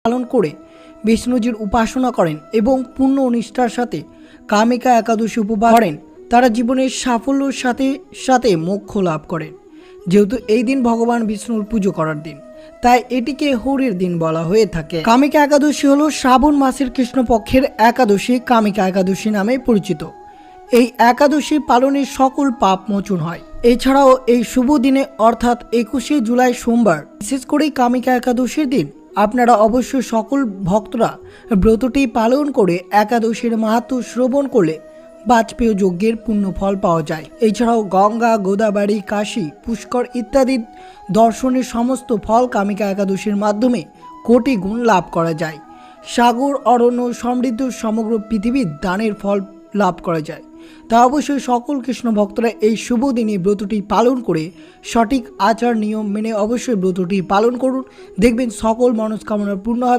পালন করে বিষ্ণুজির উপাসনা করেন এবং পূর্ণ নিষ্ঠার সাথে কামিকা একাদশী উপবাস করেন, তারা জীবনের সাফল্যের সাথে সাথে মোক্ষ লাভ করেন। যেহেতু এই দিন ভগবান বিষ্ণুর পুজো করার দিন, তাই এটিকে হরির দিন বলা হয়ে থাকে। কামিকা একাদশী হলো শ্রাবণ মাসের কৃষ্ণপক্ষের একাদশী, কামিকা একাদশী নামে পরিচিত। এই একাদশী পালনে সকল পাপ মোচন হয়। এছাড়াও এই শুভ দিনে অর্থাৎ 21শে জুলাই সোমবার, বিশেষ করে কামিকা একাদশীর দিন আপনারা অবশ্যই সকল ভক্তরা ব্রতটি পালন করে একাদশীর মাহাত্ম্য শ্রবণ করলে বাজপেয় যজ্ঞের পুণ্য ফল পাওয়া যায়। এছাড়াও গঙ্গা, গোদাবরী, কাশী, পুষ্কর ইত্যাদি দর্শনের সমস্ত ফল কামিকা একাদশীর মাধ্যমে কোটি গুণ লাভ করা যায়। সাগর, অরণ্য, সমৃদ্ধ সমগ্র পৃথিবীর দানের ফল লাভ করা যায়। তা অবশ্যই সকল কৃষ্ণ ভক্তরা এই শুভ দিনে ব্রতটি পালন করে সঠিক আচার নিয়ম মেনে অবশ্যই ব্রতটি পালন করুন। দেখবেন সকল মনস্কামনা পূর্ণ হবে।